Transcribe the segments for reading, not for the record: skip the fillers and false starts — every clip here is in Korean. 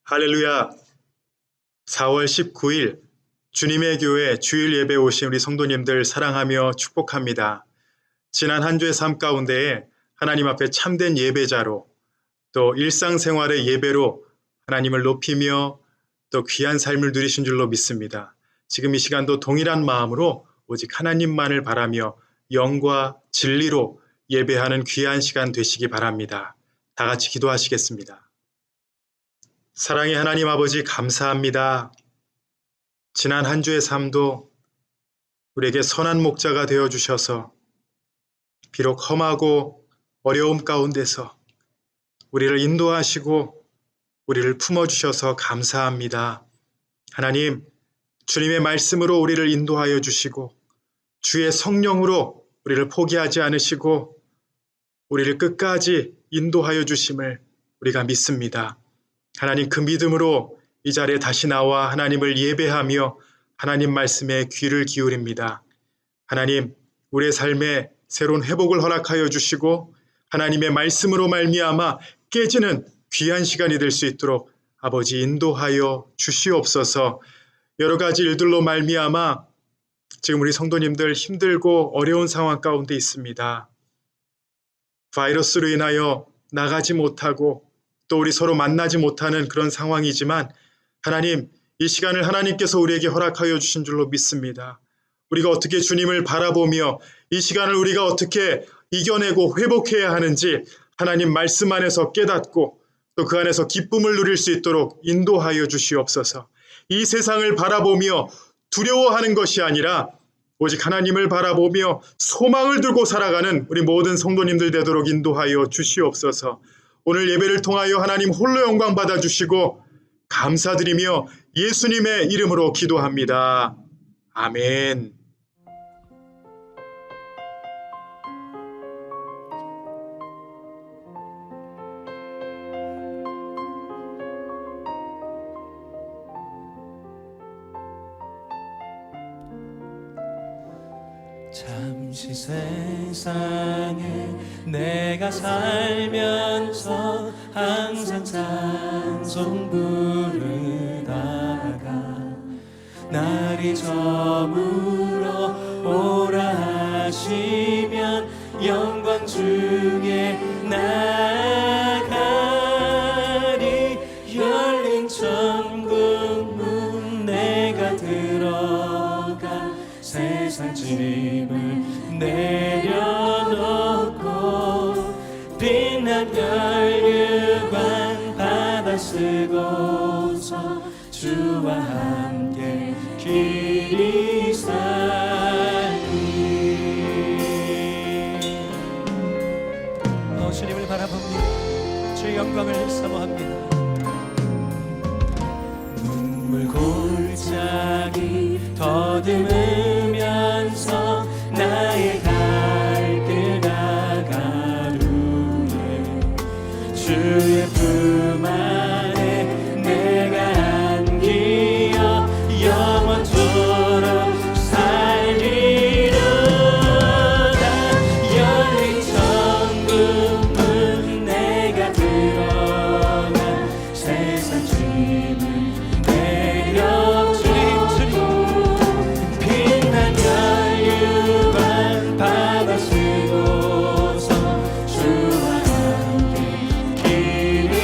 할렐루야. 4월 19일 주님의 교회 주일 예배 오신 우리 성도님들 사랑하며 축복합니다. 지난 한 주의 삶 가운데에 하나님 앞에 참된 예배자로 또 일상생활의 예배로 하나님을 높이며 또 귀한 삶을 누리신 줄로 믿습니다. 지금 이 시간도 동일한 마음으로 오직 하나님만을 바라며 영과 진리로 예배하는 귀한 시간 되시기 바랍니다. 다 같이 기도하시겠습니다. 사랑의 하나님 아버지 감사합니다. 지난 한 주의 삶도 우리에게 선한 목자가 되어주셔서 비록 험하고 어려움 가운데서 우리를 인도하시고 우리를 품어주셔서 감사합니다. 하나님, 주님의 말씀으로 우리를 인도하여 주시고 주의 성령으로 우리를 포기하지 않으시고 우리를 끝까지 인도하여 주심을 우리가 믿습니다. 하나님, 그 믿음으로 이 자리에 다시 나와 하나님을 예배하며 하나님 말씀에 귀를 기울입니다. 하나님, 우리의 삶에 새로운 회복을 허락하여 주시고 하나님의 말씀으로 말미암아 깨지는 귀한 시간이 될 수 있도록 아버지 인도하여 주시옵소서. 여러 가지 일들로 말미암아 지금 우리 성도님들 힘들고 어려운 상황 가운데 있습니다. 바이러스로 인하여 나가지 못하고 또 우리 서로 만나지 못하는 그런 상황이지만 하나님, 이 시간을 하나님께서 우리에게 허락하여 주신 줄로 믿습니다. 우리가 어떻게 주님을 바라보며 이 시간을 우리가 어떻게 이겨내고 회복해야 하는지 하나님 말씀 안에서 깨닫고 또 그 안에서 기쁨을 누릴 수 있도록 인도하여 주시옵소서. 이 세상을 바라보며 두려워하는 것이 아니라 오직 하나님을 바라보며 소망을 두고 살아가는 우리 모든 성도님들 되도록 인도하여 주시옵소서. 오늘 예배를 통하여 하나님 홀로 영광 받아주시고 감사드리며 예수님의 이름으로 기도합니다. 아멘. 잠시 세상에 내가 살면서 항상 찬송 부르다가 날이 저물어 오라 하시면 영광 중에 나가리. 열린 천국 문 내가 들어가 세상 짐을 내려놓고 빛난 혈육관 받아 쓰고서 주와 함께 길이 살리. 주님을 바라봅니다. 주의 영광을 사모합니다. 눈물 골짜기 더듬으면서 나의 갈 길 나가루에 주의 품 안에 내가 안기어 영원토록 살리로다. 열린 천국 문 내가 들어가 세상 짐을 내려주고 빛난 혈육관 받아 쓰고서 주와 함께 길을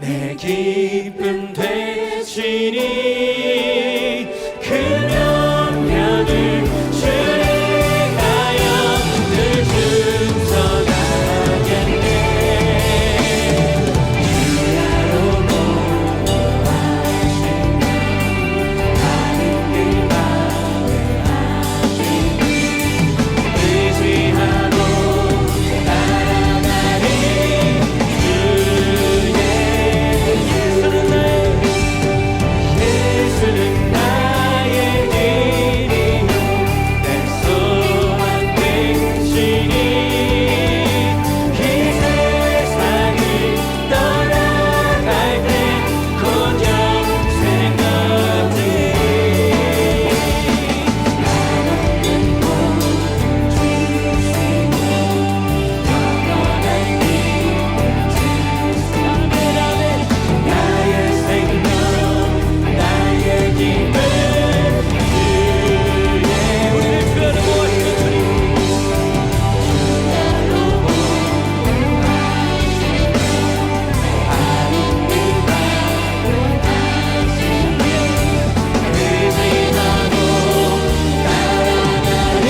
내 기쁨 되시니 그 명령을 준행하여 늘 순서가겠네. 주야로 모하시며 나는 그 마음을 아시니 의지하고 따라가리. 예수는 나의 길이요 내 소망 되시니 이 세상을 떠나갈 때 곧 영생 얻으리. 나는 모든 주시니 영원한 기쁨 주시니 나의 생명 나의 기쁨 주의 우리를 주야로 모시는 주님 주야로 모하시며 아름다운 하시며 의지하고 따라가리.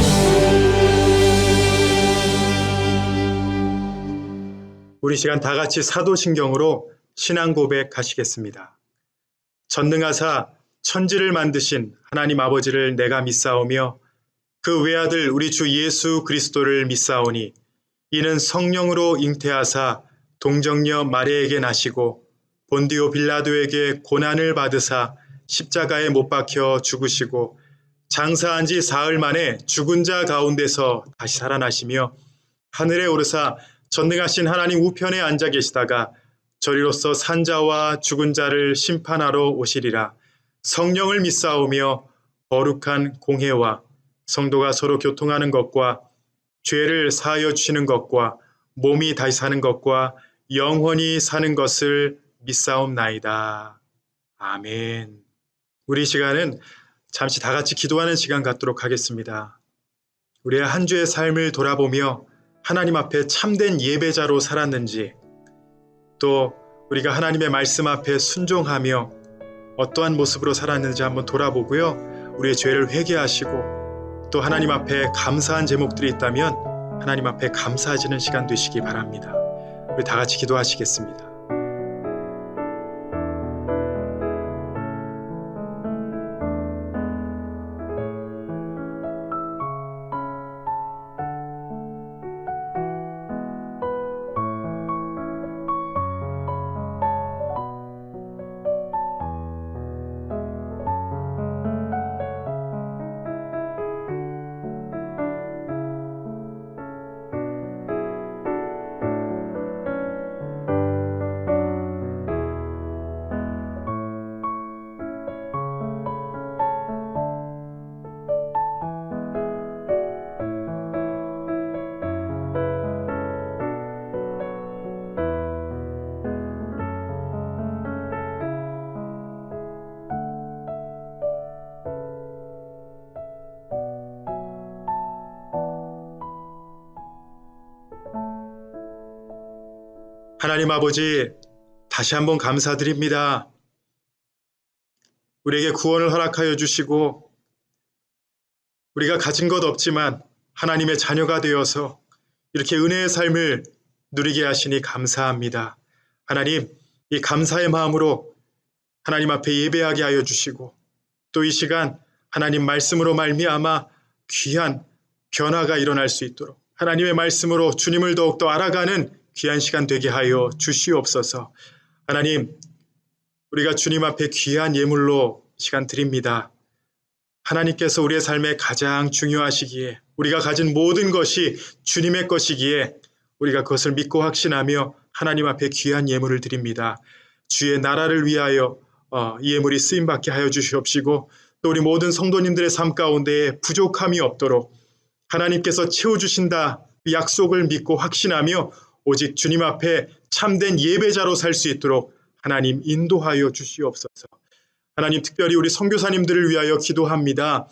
주 우리 시간 다 같이 사도신경으로 신앙 고백하시겠습니다. 전능하사 천지를 만드신 하나님 아버지를 내가 믿사오며 그 외아들 우리 주 예수 그리스도를 믿사오니 이는 성령으로 잉태하사 동정녀 마리아에게 나시고 본디오 빌라도에게 고난을 받으사 십자가에 못 박혀 죽으시고 장사한 지 사흘 만에 죽은 자 가운데서 다시 살아나시며 하늘에 오르사 전능하신 하나님 우편에 앉아 계시다가 저리로서 산자와 죽은 자를 심판하러 오시리라. 성령을 믿사오며 거룩한 공회와 성도가 서로 교통하는 것과 죄를 사하여 주시는 것과 몸이 다시 사는 것과 영원히 사는 것을 믿사옵나이다. 아멘. 우리 시간은 잠시 다 같이 기도하는 시간 갖도록 하겠습니다. 우리의 한 주의 삶을 돌아보며 하나님 앞에 참된 예배자로 살았는지, 또 우리가 하나님의 말씀 앞에 순종하며 어떠한 모습으로 살았는지 한번 돌아보고요. 우리의 죄를 회개하시고 또 하나님 앞에 감사한 제목들이 있다면 하나님 앞에 감사하시는 시간 되시기 바랍니다. 우리 다 같이 기도하시겠습니다. 하나님 아버지, 다시 한번 감사드립니다. 우리에게 구원을 허락하여 주시고 우리가 가진 것 없지만 하나님의 자녀가 되어서 이렇게 은혜의 삶을 누리게 하시니 감사합니다. 하나님, 이 감사의 마음으로 하나님 앞에 예배하게 하여 주시고 또 이 시간 하나님 말씀으로 말미암아 귀한 변화가 일어날 수 있도록 하나님의 말씀으로 주님을 더욱더 알아가는 귀한 시간 되게 하여 주시옵소서. 하나님, 우리가 주님 앞에 귀한 예물로 시간 드립니다. 하나님께서 우리의 삶에 가장 중요하시기에 우리가 가진 모든 것이 주님의 것이기에 우리가 그것을 믿고 확신하며 하나님 앞에 귀한 예물을 드립니다. 주의 나라를 위하여 이 예물이 쓰임받게 하여 주시옵시고 또 우리 모든 성도님들의 삶 가운데에 부족함이 없도록 하나님께서 채워주신다 그 약속을 믿고 확신하며 오직 주님 앞에 참된 예배자로 살 수 있도록 하나님 인도하여 주시옵소서. 하나님 특별히 우리 선교사님들을 위하여 기도합니다.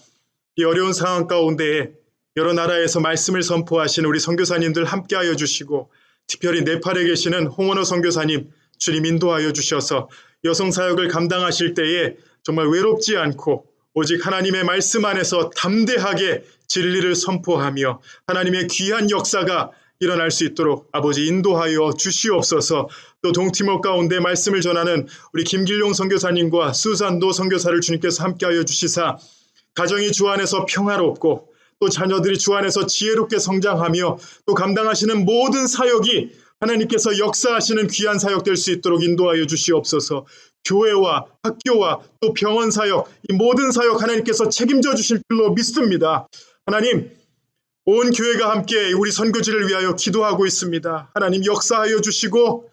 이 어려운 상황 가운데에 여러 나라에서 말씀을 선포하신 우리 선교사님들 함께하여 주시고 특별히 네팔에 계시는 홍원호 선교사님 주님 인도하여 주셔서 여성 사역을 감당하실 때에 정말 외롭지 않고 오직 하나님의 말씀 안에서 담대하게 진리를 선포하며 하나님의 귀한 역사가 일어날 수 있도록 아버지 인도하여 주시옵소서. 또 동티모 가운데 말씀을 전하는 우리 김길용 선교사님과 수산도 선교사를 주님께서 함께하여 주시사 가정이 주 안에서 평화롭고 또 자녀들이 주 안에서 지혜롭게 성장하며 또 감당하시는 모든 사역이 하나님께서 역사하시는 귀한 사역 될 수 있도록 인도하여 주시옵소서. 교회와 학교와 또 병원 사역, 이 모든 사역 하나님께서 책임져 주실 줄로 믿습니다. 하나님, 온 교회가 함께 우리 선교지를 위하여 기도하고 있습니다. 하나님 역사하여 주시고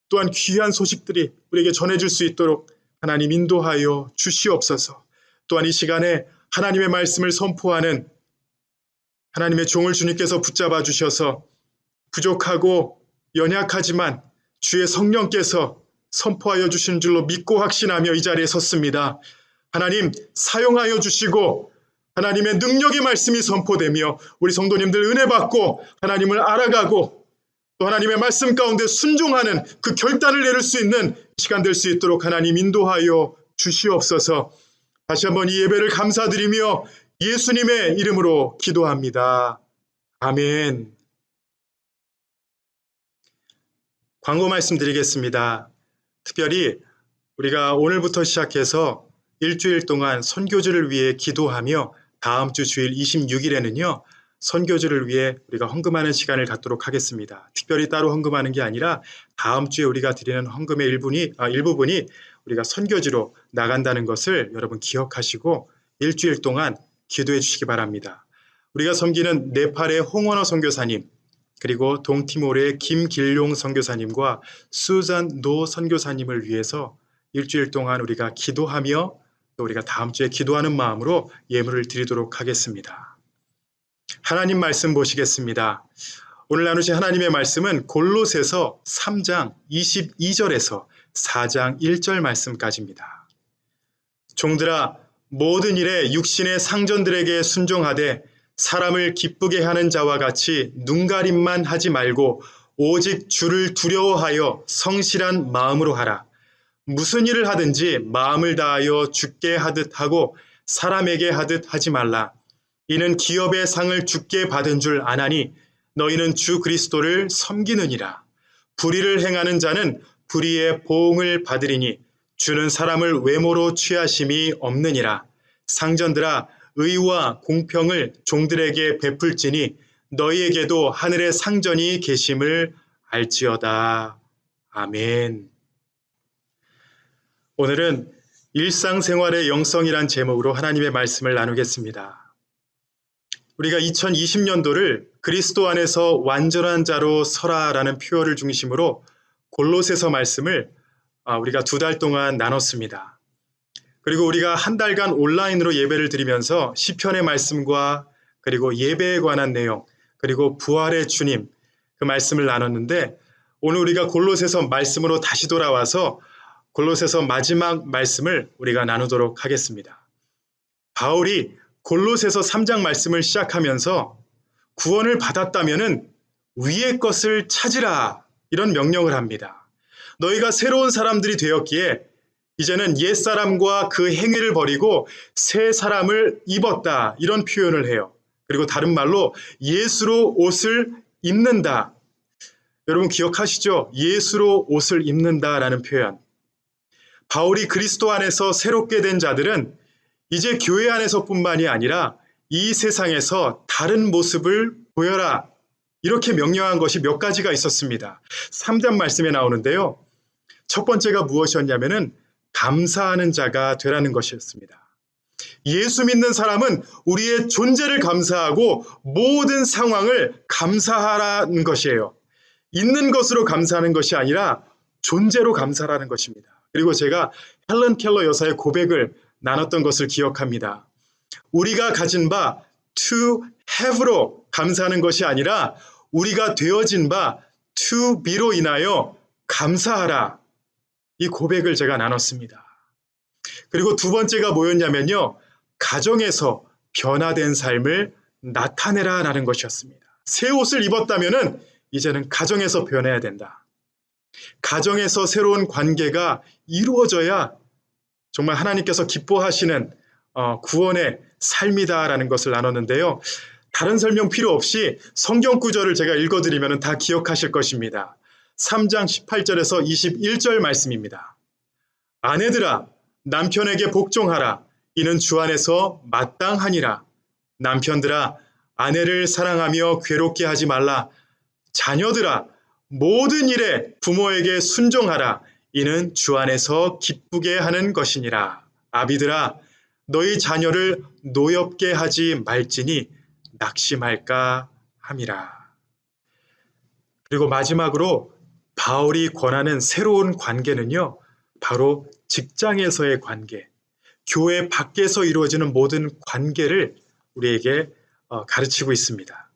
또한 귀한 소식들이 우리에게 전해질 수 있도록 하나님 인도하여 주시옵소서. 또한 이 시간에 하나님의 말씀을 선포하는 하나님의 종을 주님께서 붙잡아 주셔서 부족하고 연약하지만 주의 성령께서 선포하여 주신 줄로 믿고 확신하며 이 자리에 섰습니다. 하나님 사용하여 주시고 하나님의 능력의 말씀이 선포되며 우리 성도님들 은혜 받고 하나님을 알아가고 또 하나님의 말씀 가운데 순종하는 그 결단을 내릴 수 있는 시간 될 수 있도록 하나님 인도하여 주시옵소서. 다시 한번 이 예배를 감사드리며 예수님의 이름으로 기도합니다. 아멘. 광고 말씀드리겠습니다. 특별히 우리가 오늘부터 시작해서 일주일 동안 선교지를 위해 기도하며 다음 주 주일 26일에는요. 선교지를 위해 우리가 헌금하는 시간을 갖도록 하겠습니다. 특별히 따로 헌금하는 게 아니라 다음 주에 우리가 드리는 헌금의 일부분이 우리가 선교지로 나간다는 것을 여러분 기억하시고 일주일 동안 기도해 주시기 바랍니다. 우리가 섬기는 네팔의 홍원호 선교사님 그리고 동티모르의 김길용 선교사님과 수잔 노 선교사님을 위해서 일주일 동안 우리가 기도하며 또 우리가 다음 주에 기도하는 마음으로 예물을 드리도록 하겠습니다. 하나님 말씀 보시겠습니다. 오늘 나누신 하나님의 말씀은 골로새서 3장 22절에서 4장 1절 말씀까지입니다. 종들아 모든 일에 육신의 상전들에게 순종하되 사람을 기쁘게 하는 자와 같이 눈가림만 하지 말고 오직 주를 두려워하여 성실한 마음으로 하라. 무슨 일을 하든지 마음을 다하여 주께 하듯 하고 사람에게 하듯 하지 말라. 이는 기업의 상을 주께 받은 줄 아나니 너희는 주 그리스도를 섬기느니라. 불의를 행하는 자는 불의의 보응을 받으리니 주는 사람을 외모로 취하심이 없느니라. 상전들아 의와 공평을 종들에게 베풀지니 너희에게도 하늘의 상전이 계심을 알지어다. 아멘. 오늘은 일상생활의 영성이란 제목으로 하나님의 말씀을 나누겠습니다. 우리가 2020년도를 그리스도 안에서 완전한 자로 서라라는 표어를 중심으로 골로새서 말씀을 우리가 2달 동안 나눴습니다. 그리고 우리가 한 달간 온라인으로 예배를 드리면서 시편의 말씀과 그리고 예배에 관한 내용 그리고 부활의 주님 그 말씀을 나눴는데 오늘 우리가 골로새서 말씀으로 다시 돌아와서 골로새서 마지막 말씀을 우리가 나누도록 하겠습니다. 바울이 골로새서 3장 말씀을 시작하면서 구원을 받았다면은 위의 것을 찾으라 이런 명령을 합니다. 너희가 새로운 사람들이 되었기에 이제는 옛사람과 그 행위를 버리고 새 사람을 입었다 이런 표현을 해요. 그리고 다른 말로 예수로 옷을 입는다. 여러분 기억하시죠? 예수로 옷을 입는다라는 표현. 바울이 그리스도 안에서 새롭게 된 자들은 이제 교회 안에서뿐만이 아니라 이 세상에서 다른 모습을 보여라. 이렇게 명령한 것이 몇 가지가 있었습니다. 3장 말씀에 나오는데요. 첫 번째가 무엇이었냐면은 감사하는 자가 되라는 것이었습니다. 예수 믿는 사람은 우리의 존재를 감사하고 모든 상황을 감사하라는 것이에요. 있는 것으로 감사하는 것이 아니라 존재로 감사하라는 것입니다. 그리고 제가 헬런 켈러 여사의 고백을 나눴던 것을 기억합니다. 우리가 가진 바 to have로 감사하는 것이 아니라 우리가 되어진 바 to be로 인하여 감사하라. 이 고백을 제가 나눴습니다. 그리고 두 번째가 뭐였냐면요. 가정에서 변화된 삶을 나타내라라는 것이었습니다. 새 옷을 입었다면은 이제는 가정에서 변해야 된다. 가정에서 새로운 관계가 이루어져야 정말 하나님께서 기뻐하시는 구원의 삶이다라는 것을 나눴는데요. 다른 설명 필요 없이 성경 구절을 제가 읽어드리면 다 기억하실 것입니다. 3장 18절에서 21절 말씀입니다. 아내들아 남편에게 복종하라. 이는 주 안에서 마땅하니라. 남편들아 아내를 사랑하며 괴롭게 하지 말라. 자녀들아 모든 일에 부모에게 순종하라. 이는 주 안에서 기쁘게 하는 것이니라. 아비들아 너희 자녀를 노엽게 하지 말지니 낙심할까 함이라. 그리고 마지막으로 바울이 권하는 새로운 관계는요. 바로 직장에서의 관계, 교회 밖에서 이루어지는 모든 관계를 우리에게 가르치고 있습니다.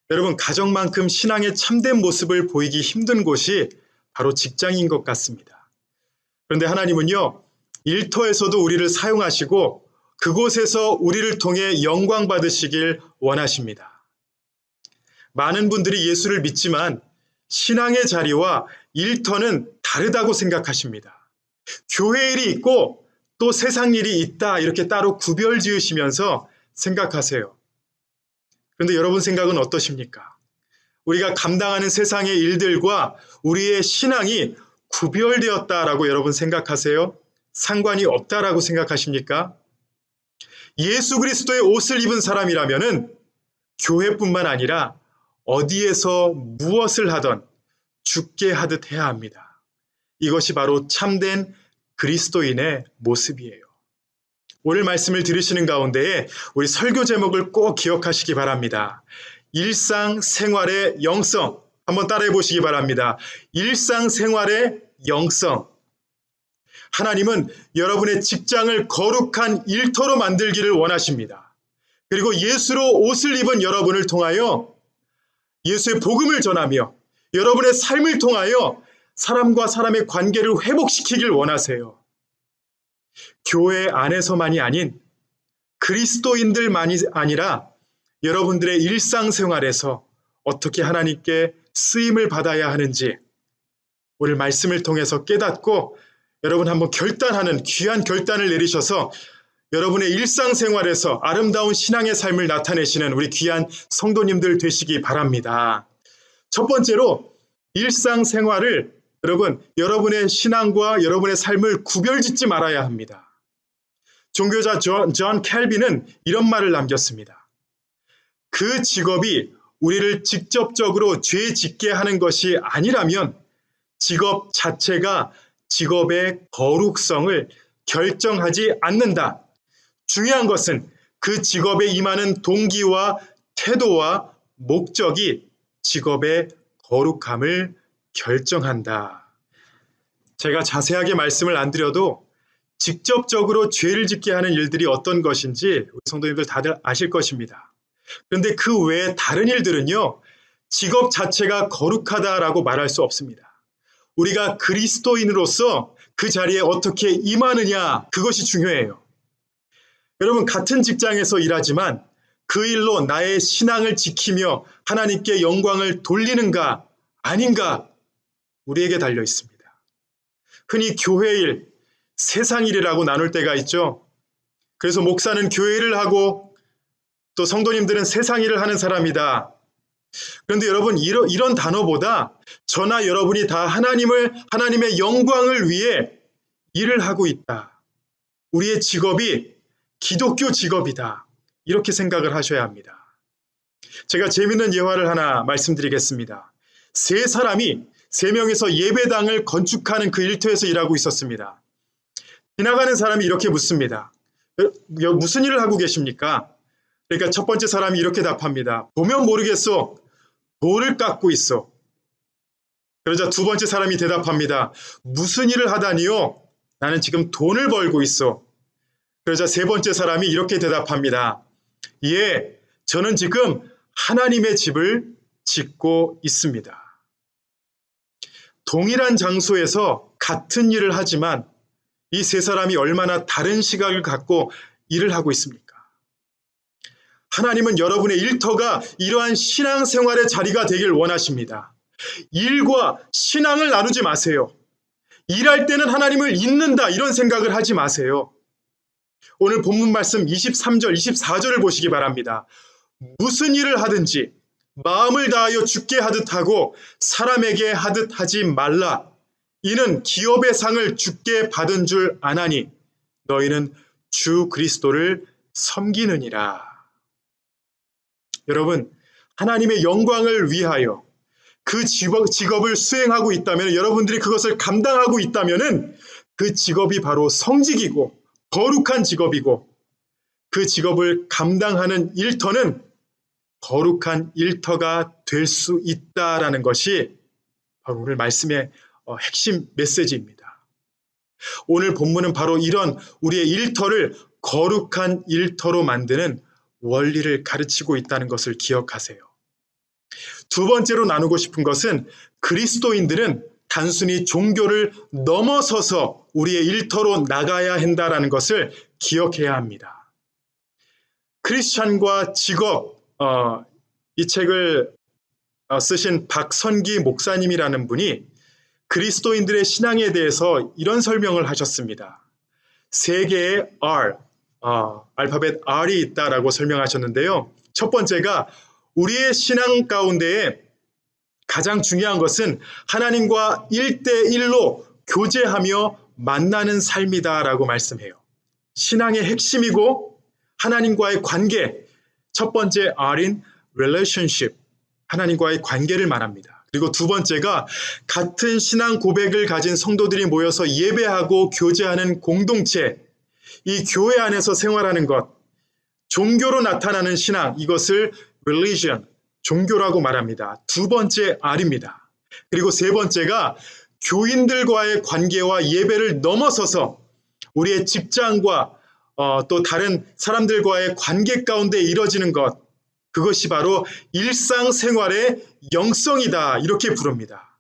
여러분, 가정만큼 신앙의 참된 모습을 보이기 힘든 곳이 바로 직장인 것 같습니다. 그런데 하나님은요, 일터에서도 우리를 사용하시고 그곳에서 우리를 통해 영광 받으시길 원하십니다. 많은 분들이 예수를 믿지만 신앙의 자리와 일터는 다르다고 생각하십니다. 교회 일이 있고 또 세상 일이 있다 이렇게 따로 구별 지으시면서 생각하세요. 그런데 여러분 생각은 어떠십니까? 우리가 감당하는 세상의 일들과 우리의 신앙이 구별되었다라고 여러분 생각하세요? 상관이 없다라고 생각하십니까? 예수 그리스도의 옷을 입은 사람이라면은 교회뿐만 아니라 어디에서 무엇을 하던 죽게 하듯 해야 합니다. 이것이 바로 참된 그리스도인의 모습이에요. 오늘 말씀을 들으시는 가운데에 우리 설교 제목을 꼭 기억하시기 바랍니다. 일상생활의 영성. 한번 따라해 보시기 바랍니다. 일상생활의 영성. 하나님은 여러분의 직장을 거룩한 일터로 만들기를 원하십니다. 그리고 예수로 옷을 입은 여러분을 통하여 예수의 복음을 전하며 여러분의 삶을 통하여 사람과 사람의 관계를 회복시키길 원하세요. 교회 안에서만이 아닌 그리스도인들만이 아니라 여러분들의 일상생활에서 어떻게 하나님께 쓰임을 받아야 하는지 오늘 말씀을 통해서 깨닫고 여러분 한번 결단하는 귀한 결단을 내리셔서 여러분의 일상생활에서 아름다운 신앙의 삶을 나타내시는 우리 귀한 성도님들 되시기 바랍니다. 첫 번째로 일상생활을 여러분의 신앙과 여러분의 삶을 구별짓지 말아야 합니다. 종교자 존 켈빈은 이런 말을 남겼습니다. 그 직업이 우리를 직접적으로 죄 짓게 하는 것이 아니라면 직업 자체가 직업의 거룩성을 결정하지 않는다. 중요한 것은 그 직업에 임하는 동기와 태도와 목적이 직업의 거룩함을 결정한다. 제가 자세하게 말씀을 안 드려도 직접적으로 죄를 짓게 하는 일들이 어떤 것인지 우리 성도님들 다들 아실 것입니다. 그런데 그 외에 다른 일들은요, 직업 자체가 거룩하다라고 말할 수 없습니다. 우리가 그리스도인으로서 그 자리에 어떻게 임하느냐, 그것이 중요해요. 여러분, 같은 직장에서 일하지만 그 일로 나의 신앙을 지키며 하나님께 영광을 돌리는가 아닌가 우리에게 달려 있습니다. 흔히 교회 일, 세상 일이라고 나눌 때가 있죠. 그래서 목사는 교회 일을 하고 또 성도님들은 세상 일을 하는 사람이다. 그런데 여러분, 이런 단어보다 저나 여러분이 다 하나님의 영광을 위해 일을 하고 있다. 우리의 직업이 기독교 직업이다. 이렇게 생각을 하셔야 합니다. 제가 재미있는 예화를 하나 말씀드리겠습니다. 세 명이서 예배당을 건축하는 그 일터에서 일하고 있었습니다. 지나가는 사람이 이렇게 묻습니다. 무슨 일을 하고 계십니까? 그러니까 첫 번째 사람이 이렇게 답합니다. 보면 모르겠어. 돌을 깎고 있어. 그러자 두 번째 사람이 대답합니다. 무슨 일을 하다니요? 나는 지금 돈을 벌고 있어. 그러자 세 번째 사람이 이렇게 대답합니다. 예, 저는 지금 하나님의 집을 짓고 있습니다. 동일한 장소에서 같은 일을 하지만 이 세 사람이 얼마나 다른 시각을 갖고 일을 하고 있습니까? 하나님은 여러분의 일터가 이러한 신앙생활의 자리가 되길 원하십니다. 일과 신앙을 나누지 마세요. 일할 때는 하나님을 잊는다 이런 생각을 하지 마세요. 오늘 본문 말씀 23절, 24절을 보시기 바랍니다. 무슨 일을 하든지 마음을 다하여 주께 하듯 하고 사람에게 하듯 하지 말라. 이는 기업의 상을 주께 받은 줄 아나니 너희는 주 그리스도를 섬기느니라. 여러분, 하나님의 영광을 위하여 그 직업을 수행하고 있다면, 여러분들이 그것을 감당하고 있다면 그 직업이 바로 성직이고 거룩한 직업이고, 그 직업을 감당하는 일터는 거룩한 일터가 될 수 있다라는 것이 바로 오늘 말씀의 핵심 메시지입니다. 오늘 본문은 바로 이런 우리의 일터를 거룩한 일터로 만드는 원리를 가르치고 있다는 것을 기억하세요. 두 번째로 나누고 싶은 것은 그리스도인들은 단순히 종교를 넘어서서 우리의 일터로 나가야 한다는 것을 기억해야 합니다. 크리스찬과 직업, 이 책을 쓰신 박선기 목사님이라는 분이 그리스도인들의 신앙에 대해서 이런 설명을 하셨습니다. 세 개의 R, 알파벳 R이 있다라고 설명하셨는데요. 첫 번째가 우리의 신앙 가운데에 가장 중요한 것은 하나님과 1대1로 교제하며 만나는 삶이다라고 말씀해요. 신앙의 핵심이고 하나님과의 관계, 첫 번째 R인 relationship, 하나님과의 관계를 말합니다. 그리고 두 번째가 같은 신앙 고백을 가진 성도들이 모여서 예배하고 교제하는 공동체, 이 교회 안에서 생활하는 것, 종교로 나타나는 신앙, 이것을 religion, 종교라고 말합니다. 두 번째 R입니다. 그리고 세 번째가 교인들과의 관계와 예배를 넘어서서 우리의 직장과 또 다른 사람들과의 관계 가운데 이뤄지는 것, 그것이 바로 일상생활의 영성이다 이렇게 부릅니다.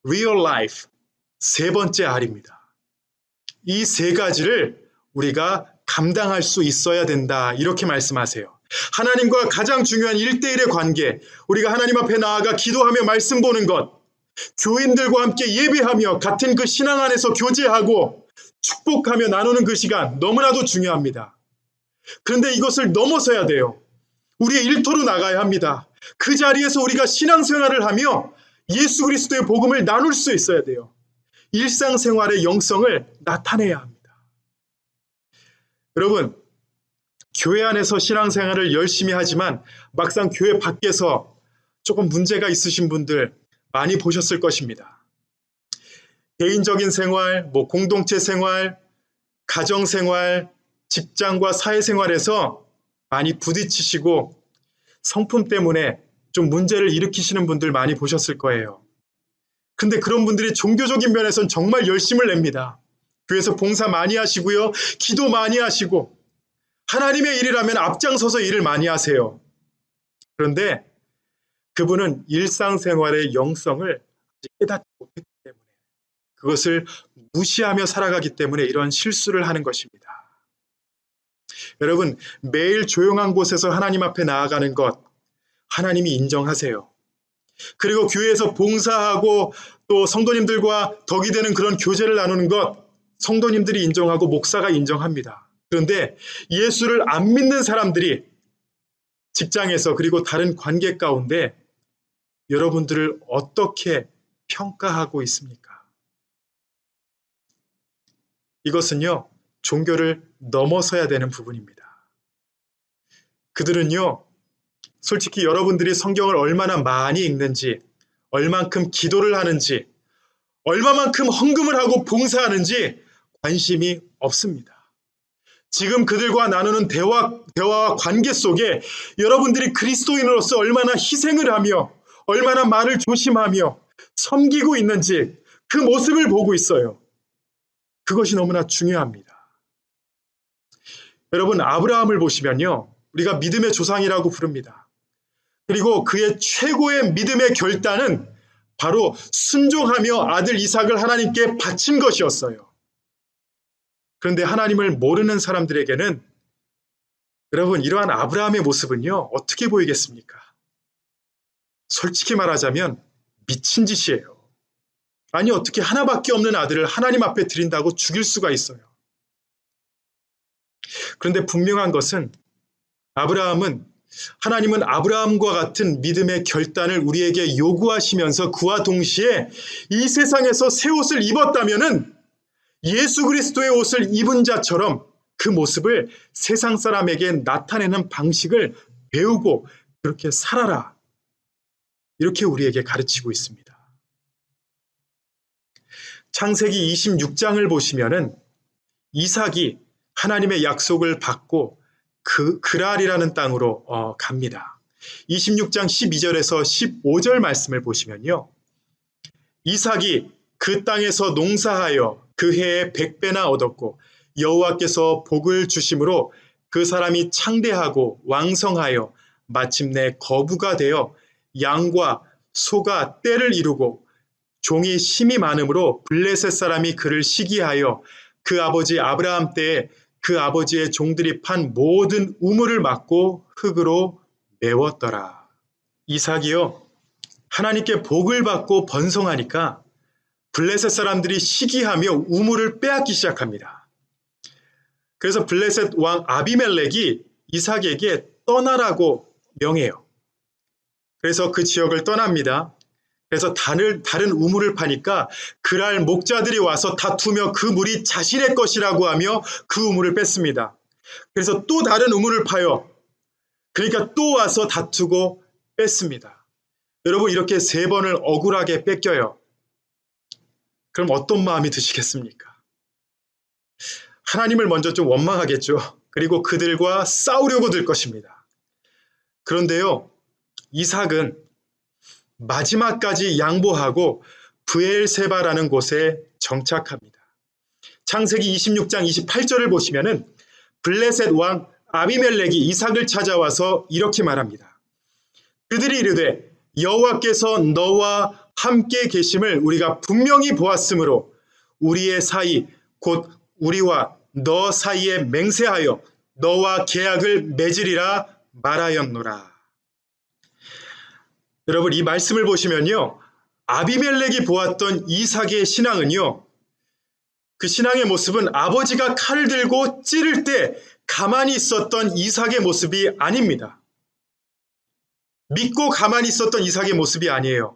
Real life, 세 번째 R입니다. 이 세 가지를 우리가 감당할 수 있어야 된다 이렇게 말씀하세요. 하나님과 가장 중요한 1대1의 관계, 우리가 하나님 앞에 나아가 기도하며 말씀 보는 것, 교인들과 함께 예배하며 같은 그 신앙 안에서 교제하고 축복하며 나누는 그 시간 너무나도 중요합니다. 그런데 이것을 넘어서야 돼요. 우리의 일터로 나가야 합니다. 그 자리에서 우리가 신앙생활을 하며 예수 그리스도의 복음을 나눌 수 있어야 돼요. 일상생활의 영성을 나타내야 합니다. 여러분, 교회 안에서 신앙생활을 열심히 하지만 막상 교회 밖에서 조금 문제가 있으신 분들 많이 보셨을 것입니다. 개인적인 생활, 공동체 생활, 가정생활, 직장과 사회생활에서 많이 부딪히시고 성품 때문에 좀 문제를 일으키시는 분들 많이 보셨을 거예요. 근데 그런 분들이 종교적인 면에서는 정말 열심을 냅니다. 교회에서 봉사 많이 하시고요. 기도 많이 하시고 하나님의 일이라면 앞장서서 일을 많이 하세요. 그런데 그분은 일상생활의 영성을 아직 깨닫지 못했기 때문에, 그것을 무시하며 살아가기 때문에 이런 실수를 하는 것입니다. 여러분, 매일 조용한 곳에서 하나님 앞에 나아가는 것, 하나님이 인정하세요. 그리고 교회에서 봉사하고 또 성도님들과 덕이 되는 그런 교제를 나누는 것, 성도님들이 인정하고 목사가 인정합니다. 그런데 예수를 안 믿는 사람들이 직장에서 그리고 다른 관계 가운데 여러분들을 어떻게 평가하고 있습니까? 이것은요, 종교를 넘어서야 되는 부분입니다. 그들은요, 솔직히 여러분들이 성경을 얼마나 많이 읽는지, 얼만큼 기도를 하는지, 얼마만큼 헌금을 하고 봉사하는지 관심이 없습니다. 지금 그들과 나누는 대화와 관계 속에 여러분들이 그리스도인으로서 얼마나 희생을 하며 얼마나 말을 조심하며 섬기고 있는지 그 모습을 보고 있어요. 그것이 너무나 중요합니다. 여러분, 아브라함을 보시면요, 우리가 믿음의 조상이라고 부릅니다. 그리고 그의 최고의 믿음의 결단은 바로 순종하며 아들 이삭을 하나님께 바친 것이었어요. 그런데 하나님을 모르는 사람들에게는 여러분, 이러한 아브라함의 모습은요, 어떻게 보이겠습니까? 솔직히 말하자면 미친 짓이에요. 아니, 어떻게 하나밖에 없는 아들을 하나님 앞에 드린다고 죽일 수가 있어요. 그런데 분명한 것은 하나님은 아브라함과 같은 믿음의 결단을 우리에게 요구하시면서 그와 동시에 이 세상에서 새 옷을 입었다면은 예수 그리스도의 옷을 입은 자처럼 그 모습을 세상 사람에게 나타내는 방식을 배우고 그렇게 살아라. 이렇게 우리에게 가르치고 있습니다. 창세기 26장을 보시면은 이삭이 하나님의 약속을 받고 그랄이라는 땅으로 갑니다. 26장 12절에서 15절 말씀을 보시면요. 이삭이 그 땅에서 농사하여 그 해에 100배나 얻었고 여호와께서 복을 주심으로 그 사람이 창대하고 왕성하여 마침내 거부가 되어 양과 소가 떼를 이루고 종이 심이 많으므로 블레셋 사람이 그를 시기하여 그 아버지 아브라함 때에 그 아버지의 종들이 판 모든 우물을 막고 흙으로 메웠더라. 이삭이요, 하나님께 복을 받고 번성하니까 블레셋 사람들이 시기하며 우물을 빼앗기 시작합니다. 그래서 블레셋 왕 아비멜렉이 이삭에게 떠나라고 명해요. 그래서 그 지역을 떠납니다. 그래서 다른 우물을 파니까 그랄 목자들이 와서 다투며 그 물이 자신의 것이라고 하며 그 우물을 뺐습니다. 그래서 또 다른 우물을 파요. 그러니까 또 와서 다투고 뺐습니다. 여러분, 이렇게 3번을 억울하게 뺏겨요. 그럼 어떤 마음이 드시겠습니까? 하나님을 먼저 좀 원망하겠죠. 그리고 그들과 싸우려고 들 것입니다. 그런데요, 이삭은 마지막까지 양보하고 브엘세바라는 곳에 정착합니다. 창세기 26장 28절을 보시면은 블레셋 왕 아비멜렉이 이삭을 찾아와서 이렇게 말합니다. 그들이 이르되 여호와께서 너와 함께 계심을 우리가 분명히 보았으므로 우리의 사이 곧 우리와 너 사이에 맹세하여 너와 계약을 맺으리라 말하였노라. 여러분, 이 말씀을 보시면요, 아비멜렉이 보았던 이삭의 신앙은요, 그 신앙의 모습은 아버지가 칼을 들고 찌를 때 가만히 있었던 이삭의 모습이 아닙니다. 믿고 가만히 있었던 이삭의 모습이 아니에요.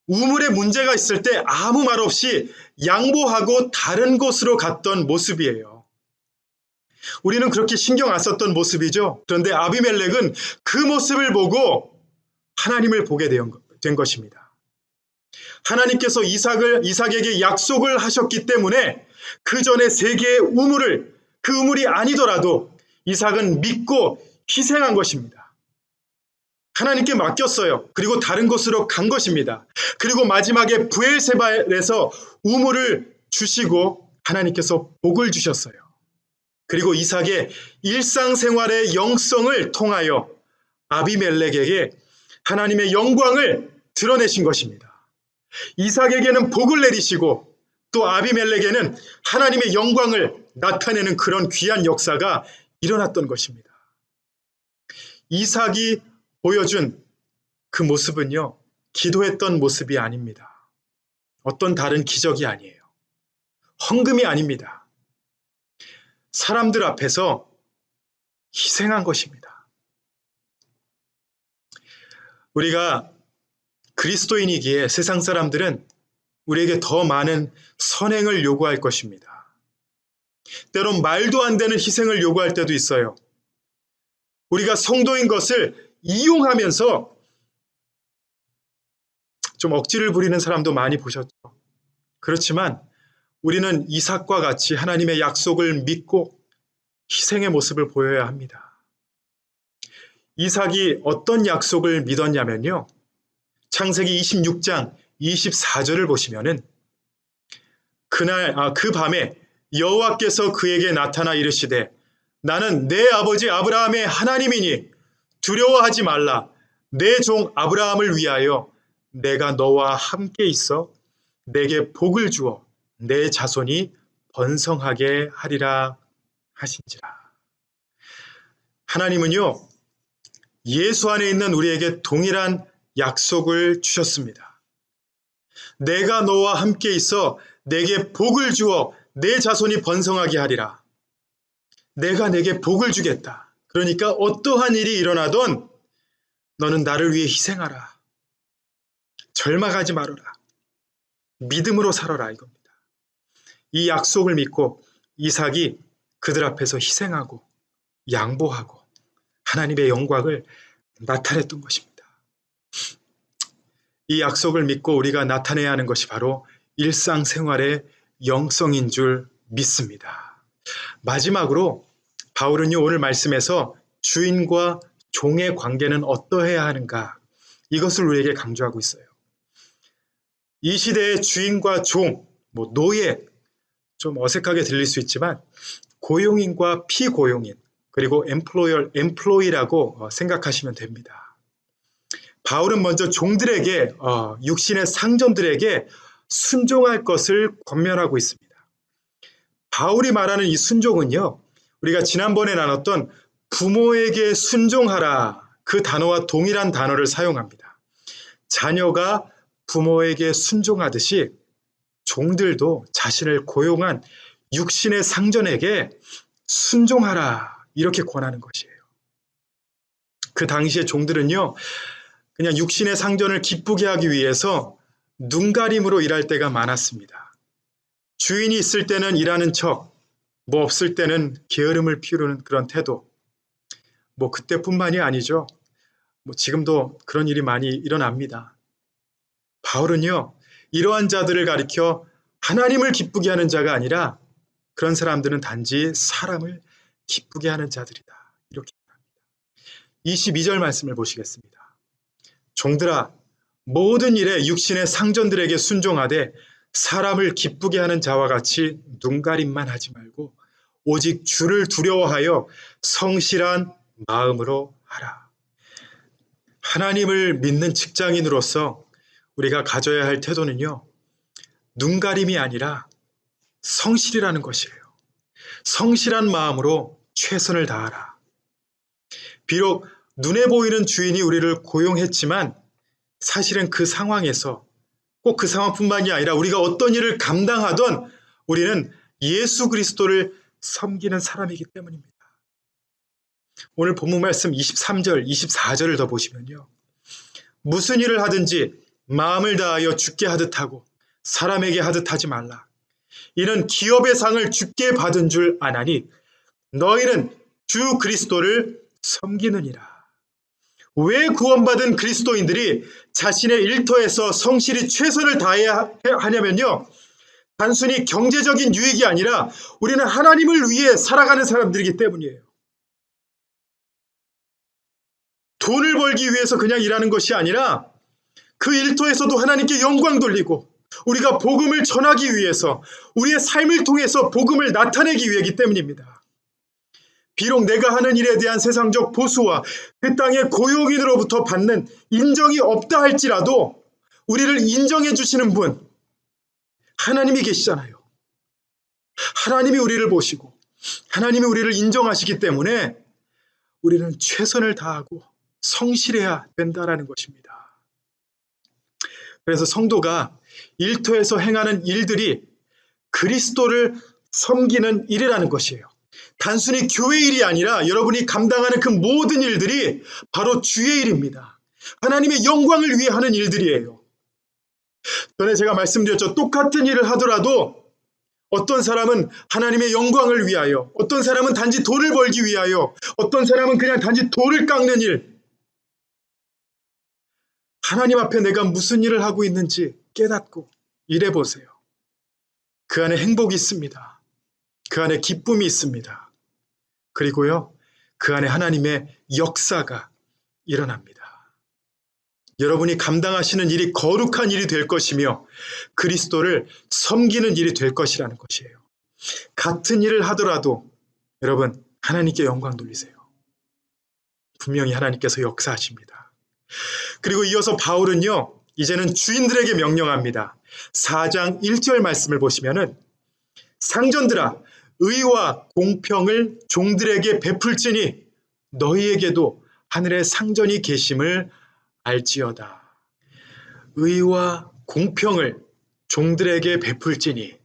우물에 문제가 있을 때 아무 말 없이 양보하고 다른 곳으로 갔던 모습이에요. 우리는 그렇게 신경 안 썼던 모습이죠. 그런데 아비멜렉은 그 모습을 보고 하나님을 보게 된 것입니다. 하나님께서 이삭에게 약속을 하셨기 때문에 그 전에 3개의 우물을, 그 우물이 아니더라도 이삭은 믿고 희생한 것입니다. 하나님께 맡겼어요. 그리고 다른 곳으로 간 것입니다. 그리고 마지막에 브엘세바에서 우물을 주시고 하나님께서 복을 주셨어요. 그리고 이삭의 일상생활의 영성을 통하여 아비멜렉에게 하나님의 영광을 드러내신 것입니다. 이삭에게는 복을 내리시고 또 아비멜렉에게는 하나님의 영광을 나타내는 그런 귀한 역사가 일어났던 것입니다. 이삭이 보여준 그 모습은요, 기도했던 모습이 아닙니다. 어떤 다른 기적이 아니에요. 헌금이 아닙니다. 사람들 앞에서 희생한 것입니다. 우리가 그리스도인이기에 세상 사람들은 우리에게 더 많은 선행을 요구할 것입니다. 때론 말도 안 되는 희생을 요구할 때도 있어요. 우리가 성도인 것을 이용하면서 좀 억지를 부리는 사람도 많이 보셨죠. 그렇지만 우리는 이삭과 같이 하나님의 약속을 믿고 희생의 모습을 보여야 합니다. 이삭이 어떤 약속을 믿었냐면요, 창세기 26장 24절을 보시면은 그 밤에 여호와께서 그에게 나타나 이르시되 나는 내 아버지 아브라함의 하나님이니 두려워하지 말라. 내 종 아브라함을 위하여 내가 너와 함께 있어 내게 복을 주어 내 자손이 번성하게 하리라 하신지라. 하나님은요, 예수 안에 있는 우리에게 동일한 약속을 주셨습니다. 내가 너와 함께 있어 내게 복을 주어 내 자손이 번성하게 하리라. 내가 내게 복을 주겠다. 그러니까 어떠한 일이 일어나던 너는 나를 위해 희생하라. 절망하지 말아라. 믿음으로 살아라 이겁니다. 이 약속을 믿고 이삭이 그들 앞에서 희생하고 양보하고 하나님의 영광을 나타냈던 것입니다. 이 약속을 믿고 우리가 나타내야 하는 것이 바로 일상생활의 영성인 줄 믿습니다. 마지막으로 바울은요, 오늘 말씀에서 주인과 종의 관계는 어떠해야 하는가, 이것을 우리에게 강조하고 있어요. 이 시대의 주인과 종, 노예, 좀 어색하게 들릴 수 있지만 고용인과 피고용인, 그리고 employee라고 생각하시면 됩니다. 바울은 먼저 종들에게, 육신의 상전들에게 순종할 것을 권면하고 있습니다. 바울이 말하는 이 순종은요, 우리가 지난번에 나눴던 부모에게 순종하라, 그 단어와 동일한 단어를 사용합니다. 자녀가 부모에게 순종하듯이 종들도 자신을 고용한 육신의 상전에게 순종하라, 이렇게 권하는 것이에요. 그 당시의 종들은요, 그냥 육신의 상전을 기쁘게 하기 위해서 눈가림으로 일할 때가 많았습니다. 주인이 있을 때는 일하는 척, 없을 때는 게으름을 피우는 그런 태도. 그때뿐만이 아니죠. 지금도 그런 일이 많이 일어납니다. 바울은요, 이러한 자들을 가리켜 하나님을 기쁘게 하는 자가 아니라 그런 사람들은 단지 사람을 기쁘게 하는 자들이다, 이렇게 말합니다. 22절 말씀을 보시겠습니다. 종들아, 모든 일에 육신의 상전들에게 순종하되 사람을 기쁘게 하는 자와 같이 눈가림만 하지 말고 오직 주를 두려워하여 성실한 마음으로 하라. 하나님을 믿는 직장인으로서 우리가 가져야 할 태도는요, 눈가림이 아니라 성실이라는 것이에요. 성실한 마음으로 최선을 다하라. 비록 눈에 보이는 주인이 우리를 고용했지만 사실은 그 상황에서 꼭 그 상황뿐만이 아니라 우리가 어떤 일을 감당하던 우리는 예수 그리스도를 섬기는 사람이기 때문입니다. 오늘 본문 말씀 23절, 24절을 더 보시면요, 무슨 일을 하든지 마음을 다하여 주께 하듯 하고 사람에게 하듯 하지 말라. 이는 기업의 상을 주께 받은 줄 아나니 너희는 주 그리스도를 섬기느니라. 왜 구원받은 그리스도인들이 자신의 일터에서 성실히 최선을 다해야 하냐면요, 단순히 경제적인 유익이 아니라 우리는 하나님을 위해 살아가는 사람들이기 때문이에요. 돈을 벌기 위해서 그냥 일하는 것이 아니라 그 일터에서도 하나님께 영광 돌리고 우리가 복음을 전하기 위해서 우리의 삶을 통해서 복음을 나타내기 위하기 때문입니다. 비록 내가 하는 일에 대한 세상적 보수와 그 땅의 고용인으로부터 받는 인정이 없다 할지라도 우리를 인정해 주시는 분, 하나님이 계시잖아요. 하나님이 우리를 보시고 하나님이 우리를 인정하시기 때문에 우리는 최선을 다하고 성실해야 된다라는 것입니다. 그래서 성도가 일터에서 행하는 일들이 그리스도를 섬기는 일이라는 것이에요. 단순히 교회 일이 아니라 여러분이 감당하는 그 모든 일들이 바로 주의 일입니다. 하나님의 영광을 위해 하는 일들이에요. 전에 제가 말씀드렸죠. 똑같은 일을 하더라도 어떤 사람은 하나님의 영광을 위하여, 어떤 사람은 단지 돈을 벌기 위하여, 어떤 사람은 그냥 단지 돌을 깎는 일. 하나님 앞에 내가 무슨 일을 하고 있는지 깨닫고 일해보세요. 그 안에 행복이 있습니다. 그 안에 기쁨이 있습니다. 그리고요, 그 안에 하나님의 역사가 일어납니다. 여러분이 감당하시는 일이 거룩한 일이 될 것이며 그리스도를 섬기는 일이 될 것이라는 것이에요. 같은 일을 하더라도 여러분 하나님께 영광 돌리세요. 분명히 하나님께서 역사하십니다. 그리고 이어서 바울은요, 이제는 주인들에게 명령합니다. 4장 1절 말씀을 보시면은 상전들아 의와 공평을 종들에게 베풀지니 너희에게도 하늘에 상전이 계심을 알지어다. 의와 공평을 종들에게 베풀지니,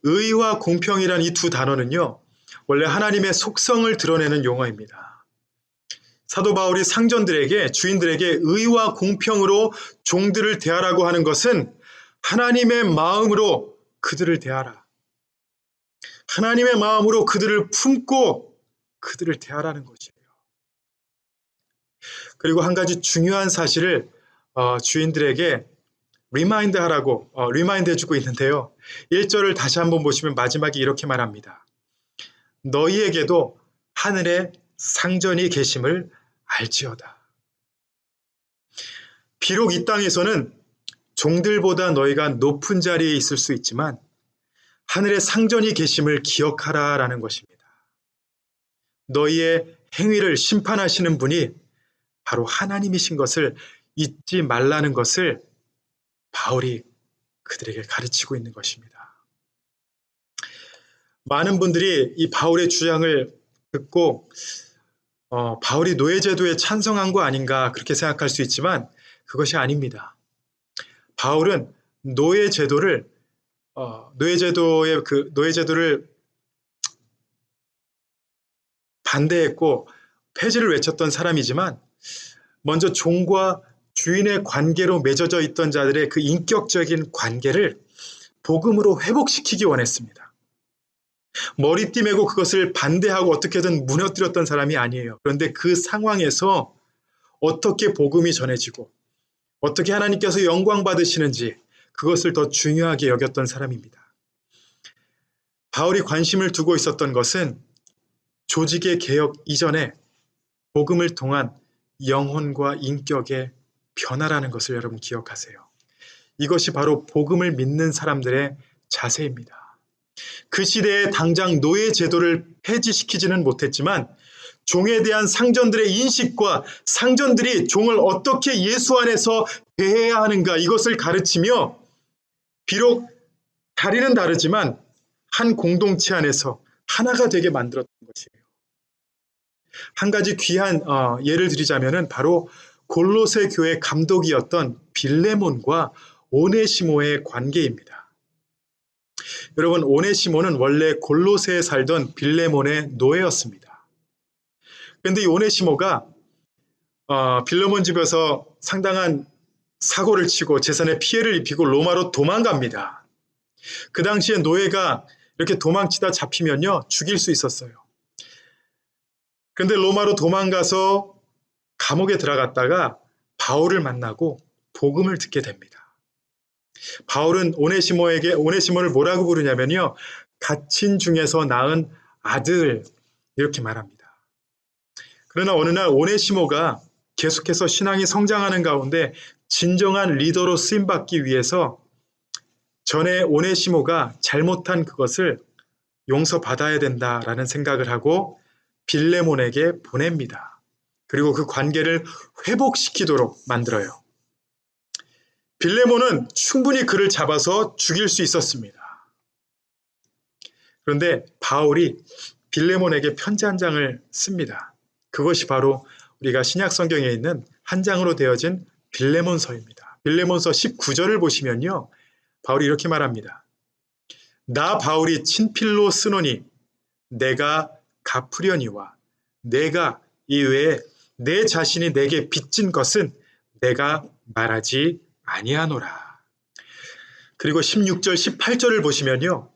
의와 공평이란 이 두 단어는요, 원래 하나님의 속성을 드러내는 용어입니다. 사도 바울이 상전들에게, 주인들에게 의와 공평으로 종들을 대하라고 하는 것은 하나님의 마음으로 그들을 대하라, 하나님의 마음으로 그들을 품고 그들을 대하라는 것이에요. 그리고 한 가지 중요한 사실을 주인들에게 리마인드 해주고 있는데요. 1절을 다시 한번 보시면 마지막에 이렇게 말합니다. 너희에게도 하늘에 상전이 계심을 알지어다. 비록 이 땅에서는 종들보다 너희가 높은 자리에 있을 수 있지만 하늘에 상전이 계심을 기억하라라는 것입니다. 너희의 행위를 심판하시는 분이 바로 하나님이신 것을 잊지 말라는 것을 바울이 그들에게 가르치고 있는 것입니다. 많은 분들이 이 바울의 주장을 듣고 바울이 노예제도에 찬성한 거 아닌가 그렇게 생각할 수 있지만 그것이 아닙니다. 바울은 노예제도를 반대했고 폐지를 외쳤던 사람이지만 먼저 종과 주인의 관계로 맺어져 있던 자들의 그 인격적인 관계를 복음으로 회복시키기 원했습니다. 머리띠 메고 그것을 반대하고 어떻게든 무너뜨렸던 사람이 아니에요. 그런데 그 상황에서 어떻게 복음이 전해지고 어떻게 하나님께서 영광 받으시는지 그것을 더 중요하게 여겼던 사람입니다. 바울이 관심을 두고 있었던 것은 조직의 개혁 이전에 복음을 통한 영혼과 인격의 변화라는 것을 여러분 기억하세요. 이것이 바로 복음을 믿는 사람들의 자세입니다. 그 시대에 당장 노예 제도를 폐지시키지는 못했지만 종에 대한 상전들의 인식과 상전들이 종을 어떻게 예수 안에서 대해야 하는가 이것을 가르치며 비록 다리는 다르지만 한 공동체 안에서 하나가 되게 만들었던 것이에요. 한 가지 귀한 예를 드리자면은 바로 골로새 교회 감독이었던 빌레몬과 오네시모의 관계입니다. 여러분, 오네시모는 원래 골로새에 살던 빌레몬의 노예였습니다. 그런데 이 오네시모가 빌레몬 집에서 상당한 사고를 치고 재산에 피해를 입히고 로마로 도망갑니다. 그 당시에 노예가 이렇게 도망치다 잡히면요 죽일 수 있었어요. 그런데 로마로 도망가서 감옥에 들어갔다가 바울을 만나고 복음을 듣게 됩니다. 바울은 오네시모를 뭐라고 부르냐면요, 갇힌 중에서 낳은 아들 이렇게 말합니다. 그러나 어느 날 오네시모가 계속해서 신앙이 성장하는 가운데 진정한 리더로 쓰임받기 위해서 전에 오네시모가 잘못한 그것을 용서받아야 된다라는 생각을 하고 빌레몬에게 보냅니다. 그리고 그 관계를 회복시키도록 만들어요. 빌레몬은 충분히 그를 잡아서 죽일 수 있었습니다. 그런데 바울이 빌레몬에게 편지 한 장을 씁니다. 그것이 바로 우리가 신약 성경에 있는 한 장으로 되어진 빌레몬서입니다. 빌레몬서 19절을 보시면요, 바울이 이렇게 말합니다. 나 바울이 친필로 쓰노니 내가 갚으려니와 내가 이외에 내 자신이 내게 빚진 것은 내가 말하지 아니하노라. 그리고 16절 18절을 보시면요,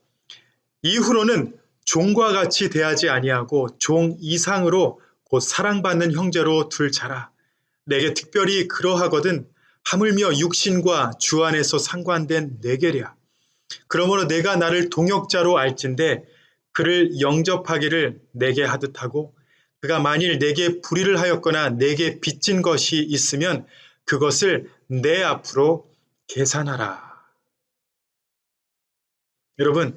이후로는 종과 같이 대하지 아니하고 종 이상으로 곧 사랑받는 형제로 둘 자라. 내게 특별히 그러하거든 하물며 육신과 주 안에서 상관된 내게랴. 그러므로 내가 나를 동역자로 알진대 그를 영접하기를 내게 하듯 하고 그가 만일 내게 불의를 하였거나 내게 빚진 것이 있으면 그것을 내 앞으로 계산하라. 여러분,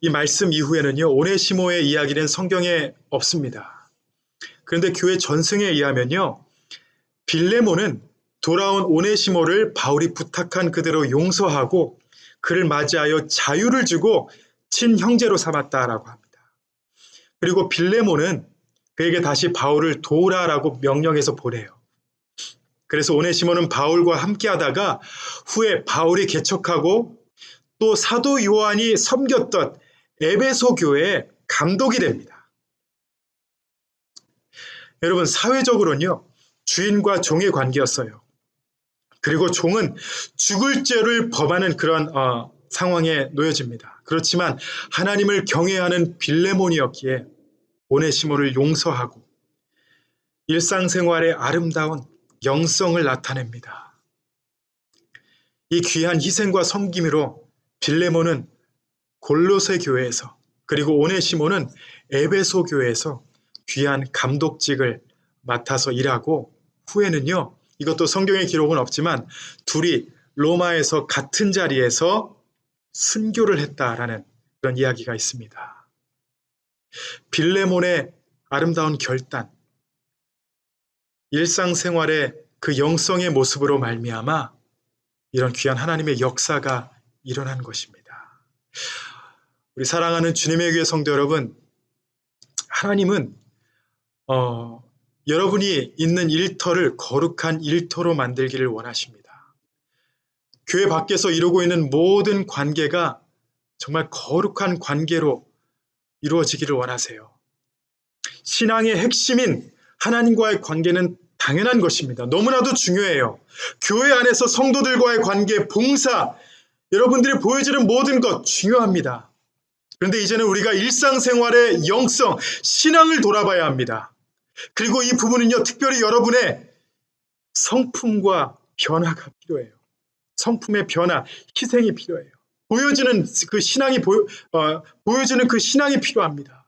이 말씀 이후에는요, 오네시모의 이야기는 성경에 없습니다. 그런데 교회 전승에 의하면요, 빌레몬은 돌아온 오네시모를 바울이 부탁한 그대로 용서하고 그를 맞이하여 자유를 주고 친형제로 삼았다라고 합니다. 그리고 빌레몬은 그에게 다시 바울을 도우라라고 명령해서 보내요. 그래서 오네시모는 바울과 함께 하다가 후에 바울이 개척하고 또 사도 요한이 섬겼던 에베소 교회의 감독이 됩니다. 여러분, 사회적으로는요, 주인과 종의 관계였어요. 그리고 종은 죽을 죄를 범하는 그런 상황에 놓여집니다. 그렇지만 하나님을 경외하는 빌레몬이었기에 오네시모를 용서하고 일상생활의 아름다운 영성을 나타냅니다. 이 귀한 희생과 섬김으로 빌레몬은 골로새 교회에서 그리고 오네시모는 에베소 교회에서 귀한 감독직을 맡아서 일하고 후에는요, 이것도 성경의 기록은 없지만 둘이 로마에서 같은 자리에서 순교를 했다라는 그런 이야기가 있습니다. 빌레몬의 아름다운 결단, 일상생활의 그 영성의 모습으로 말미암아 이런 귀한 하나님의 역사가 일어난 것입니다. 우리 사랑하는 주님의 교회 성도 여러분, 하나님은 여러분이 있는 일터를 거룩한 일터로 만들기를 원하십니다. 교회 밖에서 이루고 있는 모든 관계가 정말 거룩한 관계로 이루어지기를 원하세요. 신앙의 핵심인 하나님과의 관계는 당연한 것입니다. 너무나도 중요해요. 교회 안에서 성도들과의 관계, 봉사, 여러분들이 보여지는 모든 것 중요합니다. 그런데 이제는 우리가 일상생활의 영성, 신앙을 돌아봐야 합니다. 그리고 이 부분은요, 특별히 여러분의 성품과 변화가 필요해요. 성품의 변화, 희생이 필요해요. 보여지는 그 신앙이 보여지는 그 신앙이 필요합니다.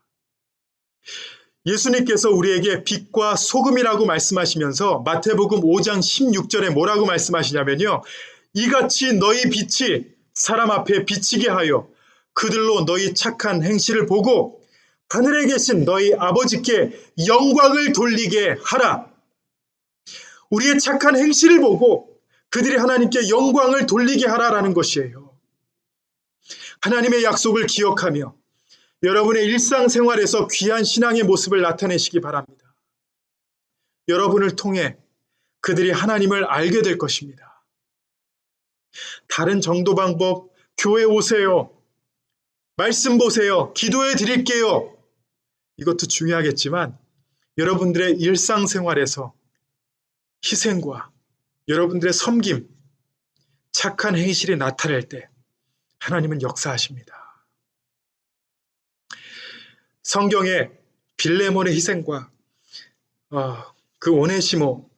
예수님께서 우리에게 빛과 소금이라고 말씀하시면서 마태복음 5장 16절에 뭐라고 말씀하시냐면요, 이같이 너희 빛이 사람 앞에 비치게 하여 그들로 너희 착한 행실을 보고 하늘에 계신 너희 아버지께 영광을 돌리게 하라. 우리의 착한 행실을 보고 그들이 하나님께 영광을 돌리게 하라라는 것이에요. 하나님의 약속을 기억하며 여러분의 일상생활에서 귀한 신앙의 모습을 나타내시기 바랍니다. 여러분을 통해 그들이 하나님을 알게 될 것입니다. 다른 정도 방법, 교회 오세요. 말씀 보세요. 기도해 드릴게요. 이것도 중요하겠지만 여러분들의 일상생활에서 희생과 여러분들의 섬김, 착한 행실이 나타날 때 하나님은 역사하십니다. 성경에 빌레몬의 희생과 그 오네시모,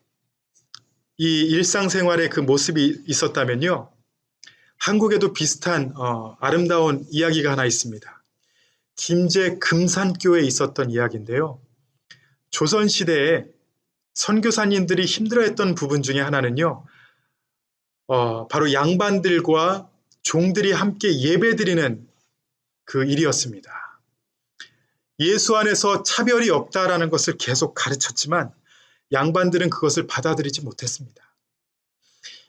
이 일상생활의 그 모습이 있었다면요, 한국에도 비슷한 아름다운 이야기가 하나 있습니다. 김제 금산교에 있었던 이야기인데요. 조선시대에 선교사님들이 힘들어했던 부분 중에 하나는요, 바로 양반들과 종들이 함께 예배드리는 그 일이었습니다. 예수 안에서 차별이 없다라는 것을 계속 가르쳤지만 양반들은 그것을 받아들이지 못했습니다.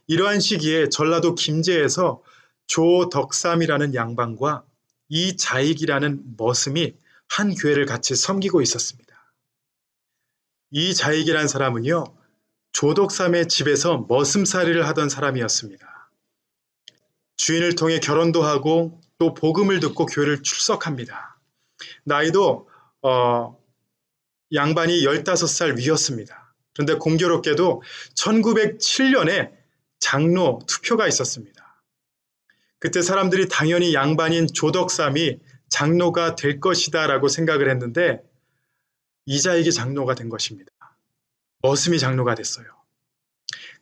이러한 시기에 전라도 김제에서 조덕삼이라는 양반과 이자익이라는 머슴이 한 교회를 같이 섬기고 있었습니다. 이자익이라는 사람은요, 조덕삼의 집에서 머슴살이를 하던 사람이었습니다. 주인을 통해 결혼도 하고 또 복음을 듣고 교회를 출석합니다. 나이도 양반이 15살 위였습니다. 그런데 공교롭게도 1907년에 장로 투표가 있었습니다. 그때 사람들이 당연히 양반인 조덕삼이 장로가 될 것이다 라고 생각을 했는데 이자익이 장로가 된 것입니다. 머슴이 장로가 됐어요.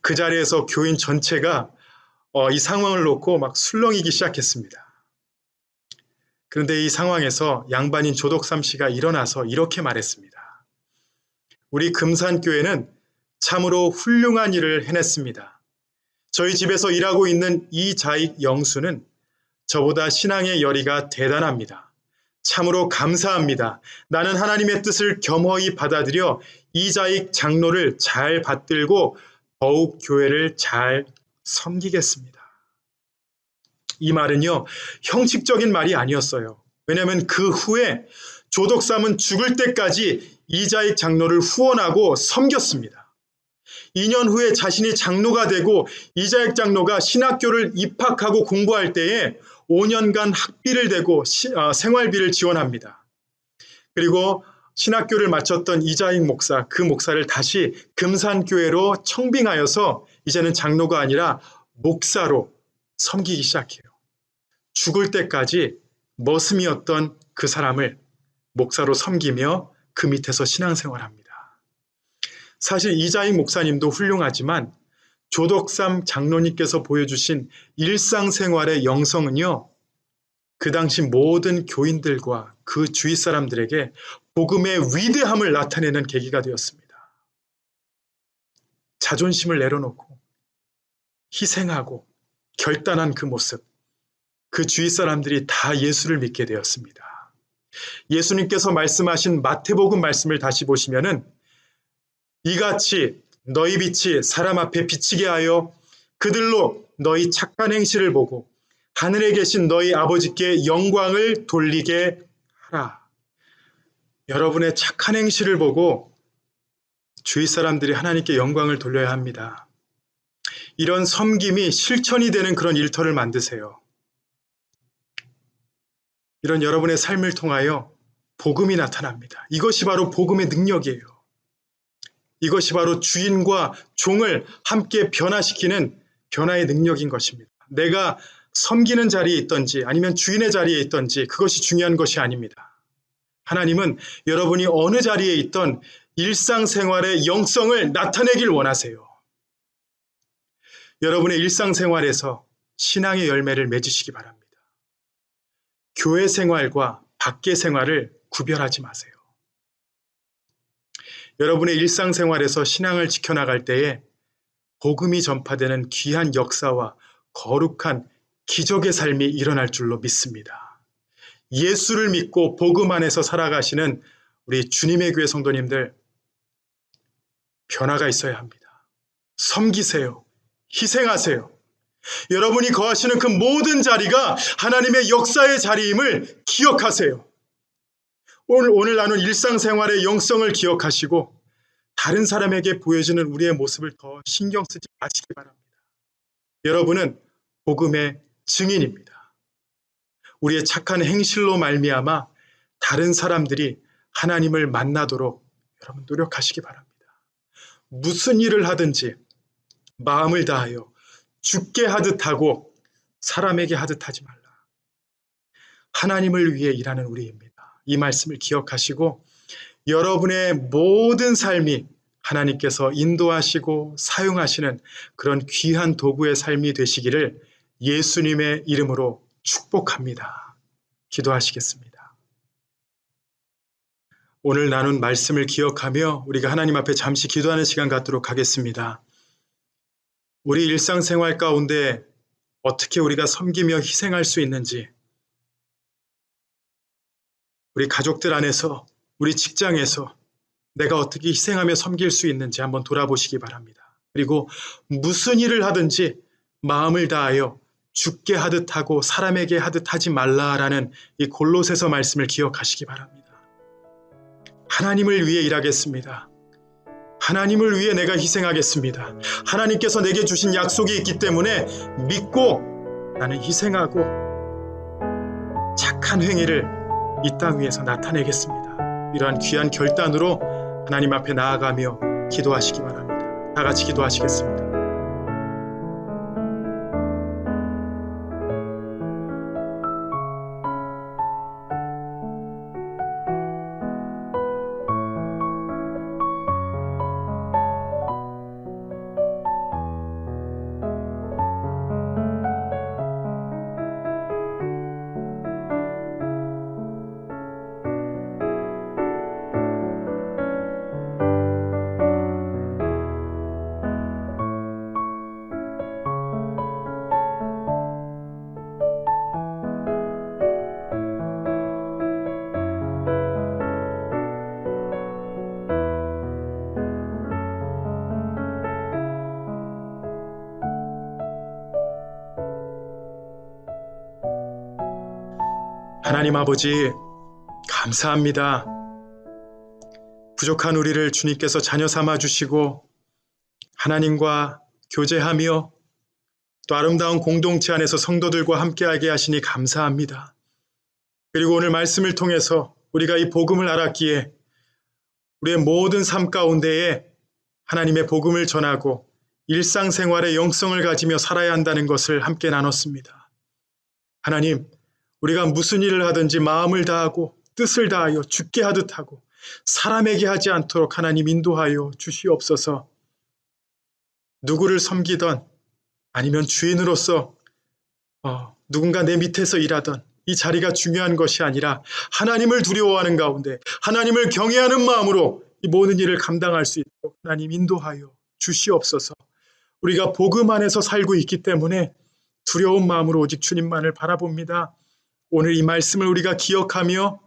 그 자리에서 교인 전체가 이 상황을 놓고 막 술렁이기 시작했습니다. 그런데 이 상황에서 양반인 조덕삼 씨가 일어나서 이렇게 말했습니다. 우리 금산교회는 참으로 훌륭한 일을 해냈습니다. 저희 집에서 일하고 있는 이자익 영수는 저보다 신앙의 열의가 대단합니다. 참으로 감사합니다. 나는 하나님의 뜻을 겸허히 받아들여 이자익 장로를 잘 받들고 더욱 교회를 잘 섬기겠습니다. 이 말은요, 형식적인 말이 아니었어요. 왜냐하면 그 후에 조덕삼은 죽을 때까지 이자익 장로를 후원하고 섬겼습니다. 2년 후에 자신이 장로가 되고 이자익 장로가 신학교를 입학하고 공부할 때에 5년간 학비를 대고 생활비를 지원합니다. 그리고 신학교를 마쳤던 이자익 목사, 그 목사를 다시 금산교회로 청빙하여서 이제는 장로가 아니라 목사로 섬기기 시작해요. 죽을 때까지 머슴이었던 그 사람을 목사로 섬기며 그 밑에서 신앙생활합니다. 사실 이자익 목사님도 훌륭하지만 조덕삼 장로님께서 보여주신 일상생활의 영성은요, 그 당시 모든 교인들과 그 주위 사람들에게 복음의 위대함을 나타내는 계기가 되었습니다. 자존심을 내려놓고 희생하고 결단한 그 모습, 그 주위 사람들이 다 예수를 믿게 되었습니다. 예수님께서 말씀하신 마태복음 말씀을 다시 보시면은 이같이 너희 빛이 사람 앞에 비치게 하여 그들로 너희 착한 행실을 보고 하늘에 계신 너희 아버지께 영광을 돌리게 하라. 여러분의 착한 행실을 보고 주위 사람들이 하나님께 영광을 돌려야 합니다. 이런 섬김이 실천이 되는 그런 일터를 만드세요. 이런 여러분의 삶을 통하여 복음이 나타납니다. 이것이 바로 복음의 능력이에요. 이것이 바로 주인과 종을 함께 변화시키는 변화의 능력인 것입니다. 내가 섬기는 자리에 있든지 아니면 주인의 자리에 있든지 그것이 중요한 것이 아닙니다. 하나님은 여러분이 어느 자리에 있던 일상생활의 영성을 나타내길 원하세요. 여러분의 일상생활에서 신앙의 열매를 맺으시기 바랍니다. 교회 생활과 밖의 생활을 구별하지 마세요. 여러분의 일상생활에서 신앙을 지켜나갈 때에 복음이 전파되는 귀한 역사와 거룩한 기적의 삶이 일어날 줄로 믿습니다. 예수를 믿고 복음 안에서 살아가시는 우리 주님의 교회 성도님들, 변화가 있어야 합니다. 섬기세요. 희생하세요. 여러분이 거하시는 그 모든 자리가 하나님의 역사의 자리임을 기억하세요. 오늘 나눈 일상생활의 영성을 기억하시고 다른 사람에게 보여지는 우리의 모습을 더 신경 쓰지 마시기 바랍니다. 여러분은 복음의 증인입니다. 우리의 착한 행실로 말미암아 다른 사람들이 하나님을 만나도록 여러분 노력하시기 바랍니다. 무슨 일을 하든지 마음을 다하여 죽게 하듯 하고 사람에게 하듯 하지 말라. 하나님을 위해 일하는 우리입니다. 이 말씀을 기억하시고 여러분의 모든 삶이 하나님께서 인도하시고 사용하시는 그런 귀한 도구의 삶이 되시기를 예수님의 이름으로 축복합니다. 기도하시겠습니다. 오늘 나눈 말씀을 기억하며 우리가 하나님 앞에 잠시 기도하는 시간 갖도록 하겠습니다. 우리 일상생활 가운데 어떻게 우리가 섬기며 희생할 수 있는지, 우리 가족들 안에서, 우리 직장에서 내가 어떻게 희생하며 섬길 수 있는지 한번 돌아보시기 바랍니다. 그리고 무슨 일을 하든지 마음을 다하여 죽게 하듯 하고 사람에게 하듯 하지 말라라는 이 골로새서 말씀을 기억하시기 바랍니다. 하나님을 위해 일하겠습니다. 하나님을 위해 내가 희생하겠습니다. 하나님께서 내게 주신 약속이 있기 때문에 믿고 나는 희생하고 착한 행위를 이 땅 위에서 나타내겠습니다. 이러한 귀한 결단으로 하나님 앞에 나아가며 기도하시기 바랍니다. 다 같이 기도하시겠습니다. 하나님 아버지, 감사합니다. 부족한 우리를 주님께서 자녀 삼아 주시고 하나님과 교제하며 또 아름다운 공동체 안에서 성도들과 함께하게 하시니 감사합니다. 그리고 오늘 말씀을 통해서 우리가 이 복음을 알았기에 우리의 모든 삶 가운데에 하나님의 복음을 전하고 일상생활의 영성을 가지며 살아야 한다는 것을 함께 나눴습니다. 하나님, 우리가 무슨 일을 하든지 마음을 다하고 뜻을 다하여 주께 하듯 하고 사람에게 하지 않도록 하나님 인도하여 주시옵소서. 누구를 섬기던 아니면 주인으로서 누군가 내 밑에서 일하던 이 자리가 중요한 것이 아니라 하나님을 두려워하는 가운데 하나님을 경외하는 마음으로 이 모든 일을 감당할 수 있도록 하나님 인도하여 주시옵소서. 우리가 복음 안에서 살고 있기 때문에 두려운 마음으로 오직 주님만을 바라봅니다. 오늘 이 말씀을 우리가 기억하며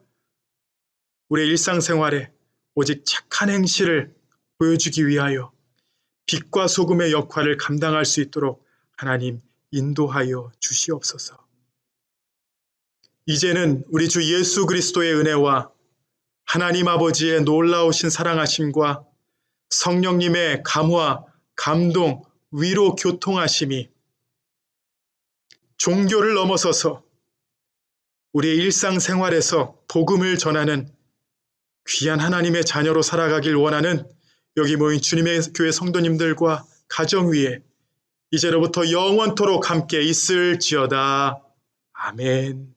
우리의 일상생활에 오직 착한 행실을 보여주기 위하여 빛과 소금의 역할을 감당할 수 있도록 하나님 인도하여 주시옵소서. 이제는 우리 주 예수 그리스도의 은혜와 하나님 아버지의 놀라우신 사랑하심과 성령님의 감화, 감동, 위로, 교통하심이 종교를 넘어서서 우리의 일상생활에서 복음을 전하는 귀한 하나님의 자녀로 살아가길 원하는 여기 모인 주님의 교회 성도님들과 가정 위에 이제로부터 영원토록 함께 있을지어다. 아멘.